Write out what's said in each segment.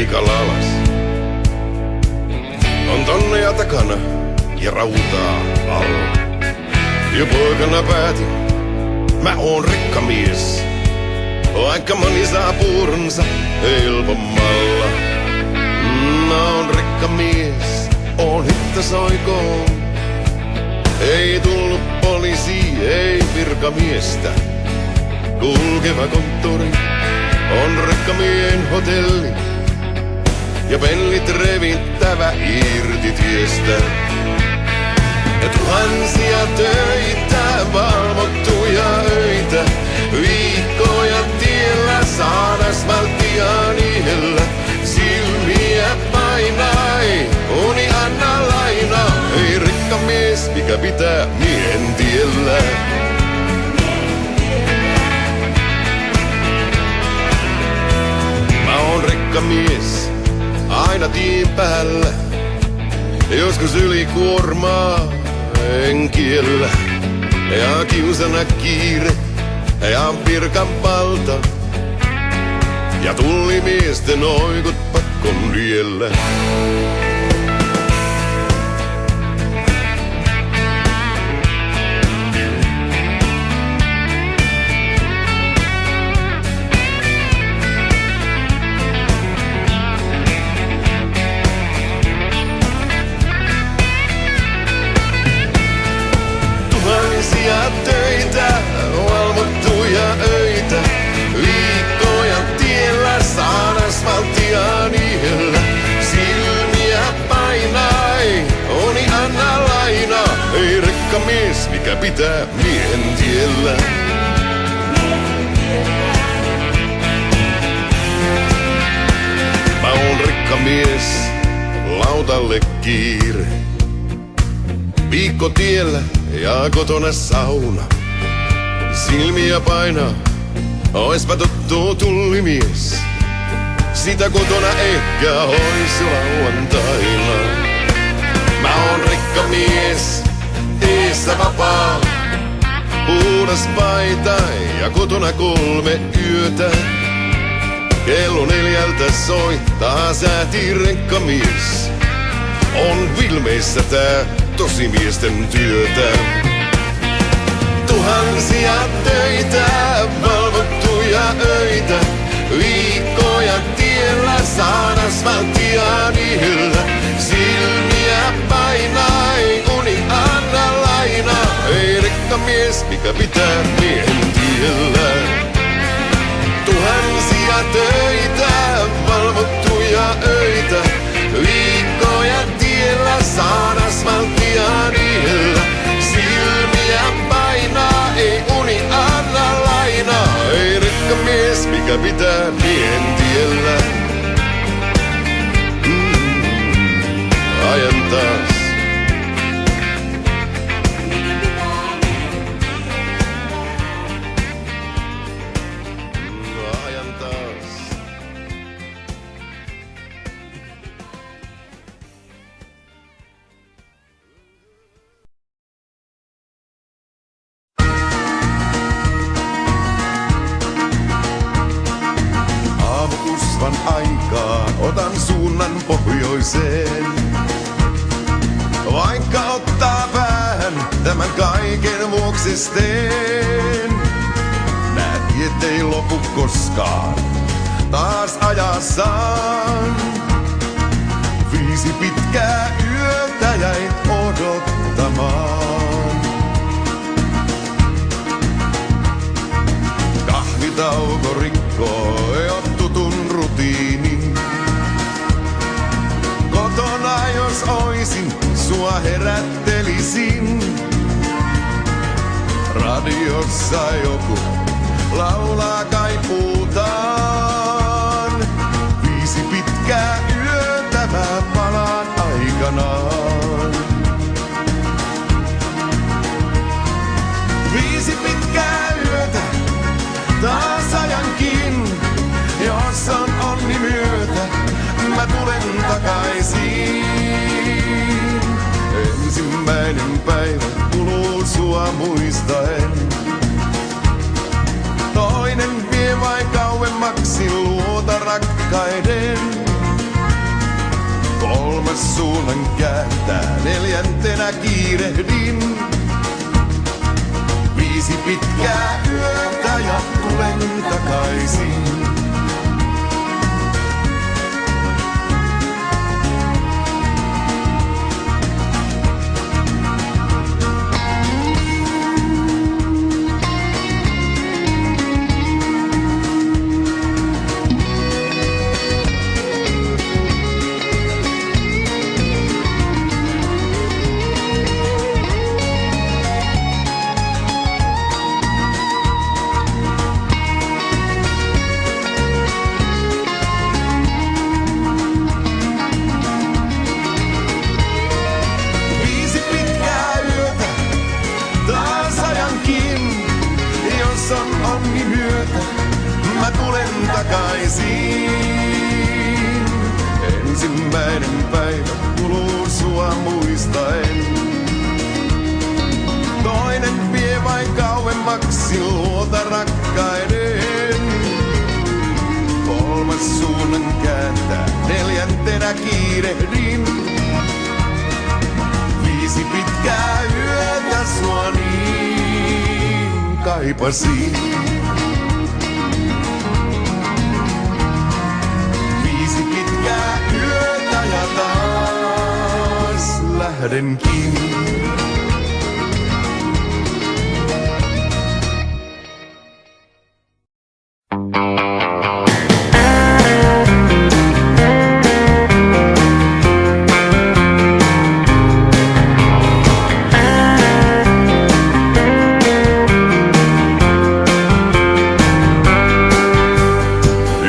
paikalla alas. On tonneja takana ja rautaa alla. Jo poikana päätin, mä oon rikkamies. Vaikka moni saa puuronsa helpommalla. Mä oon rikkamies, oon hittasoikoon. Ei tullut poliisi, ei virkamiestä. Kulkeva konttori on rikkamien hotelli. Ja pellit revittävä irti tiestä. Ja tuhansia töitä, valvottuja öitä. Viikkoja tiellä saada asfalttia niellä. Silmiä painai, uni anna laina. Ei rikkamies, mikä pitää miehen tiellä. Mä oon rikkamies, aina tien päällä. Joskus ylikuormaa en kiellä. Ja kiusana kiire ja virkan valta. Ja tullimiesten oikut pakkon riellä. Töitä, valvottuja öitä, viikkoja tiellä saan asfalttia niellä. Silmiä painai, uni anna laina. Ei rikkamies, mikä pitää miehen tiellä. Mä oon rikkamies, lautalle kiire. Viikko tiellä ja kotona sauna. Silmiä painaa, oispa tuttu tullimies. Sitä kotona ehkä ois lauantaina. Mä oon rikkamies, eessä vapaa. Puhdas paita ja kotona 3 yötä. Kello 4 soi, taas ääti rikkamies. On Vilmeissä tää tosimiesten työtä. Tuhansia töitä, valvottuja öitä. Viikkoja tiellä saan asfalttia niillä. Silmiä painai, uni anna laina. Ei rikkamies, mikä pitää miehen tiellä. Tuhansia töitä, valvottuja öitä. Viikkoja tiellä saan asfalttia niillä. Silmiä painaa, ei uni anna laina. Ei rikkamies, mikä pitää miehen tiellä. Ajan taas. Ajan taas. Aamuusvan aikaan otan suunnan pohjoiseen. Vaikka ottaa vähän tämän kaiken vuoksi teen. Nää tiet ei lopu koskaan, taas ajaa saan. 5 pitkää yötä jäin odottamaan. Kahvitauko rikkoo jo tutun rutiinin. Kotona jos oisin, sua herättelisin. Radiossa joku laulaa kaipuutaan. 5 pitkää yötä mä palaan aikanaan. 5 pitkää yötä, taas ajankin. Jos on onni myötä, mä tulen takaisin. Ensimmäinen päivä kuluu sua muistaen. Toinen vie vai kauemmaksi luota rakkaiden. kolmas suunnan kääntää, neljäntenä kiirehdin. 5 pitkää yötä ja tulen takaisin. Mä tulen takaisin. Ensimmäinen päivä kuluu sua muistaen. Toinen vie vain kauemmaksi luota rakkaiden. Kolmas suunnan kääntää, neljäntenä kiirehdin. 5 pitkää yötä sua niin kaipasin. Lähdenkin.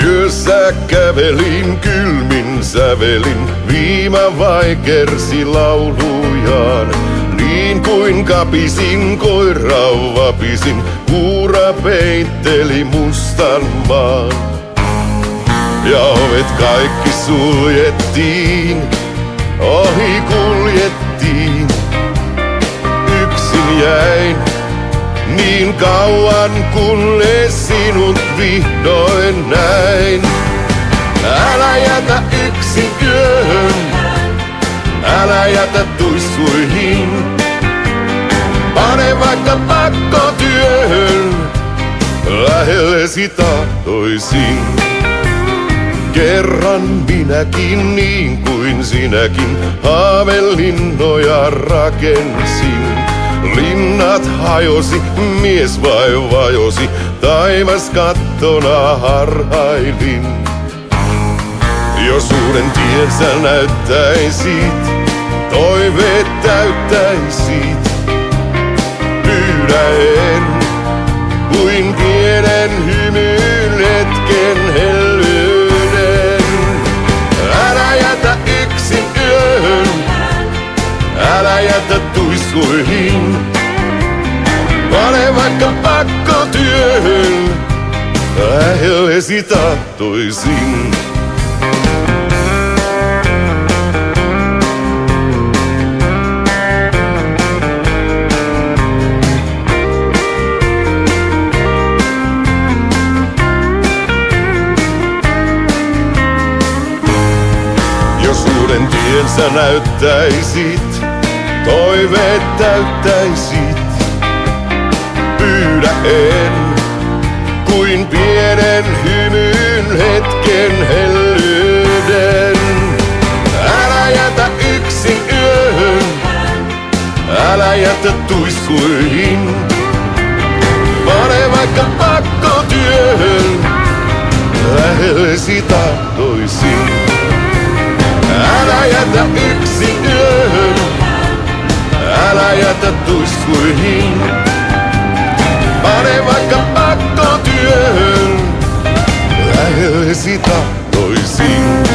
Yössä kävelin kylmin sävelin, viima vaikersi laulujaan. Niin kuin kapisin, koira vapisin, kuura peitteli mustan maan. Ja ovet kaikki suljettiin, ohi kuljettiin. Yksin jäin niin kauan, kunnes sinut vihdoin näin. Älä jätä yksin yöhön, älä jätä tuiskuihin. Pane vaikka pakkotyöhön, lähellesi tahtoisin. Kerran minäkin niin kuin sinäkin haavelinnoja rakensin. Linnat hajosi, mies vai vajosi, taivas kattona harhailin. Jos uuden tien sä näyttäisit, toiveet täyttäisit. Pyydä en, kuin pienen hymyyn hetken hellyyden. Älä jätä yksin yöhön, älä jätä tuiskuihin. Pane vaikka pakkotyöhön, lähellesi tahtoisin. Jos uuden tien sä näyttäisit, toiveet täyttäisit. Pyydä en, kuin pienen hymyyn hetken hellyyden. Älä jätä yksin yöhön, älä jätä tuiskuihin. Pane vaikka pakkotyöhön, lähellesi tahtoisin. Älä jätä yksin yöhön, älä jätä tuiskuihin. Pane vaikka pakkotyöhön, lähellesi tahtoisin.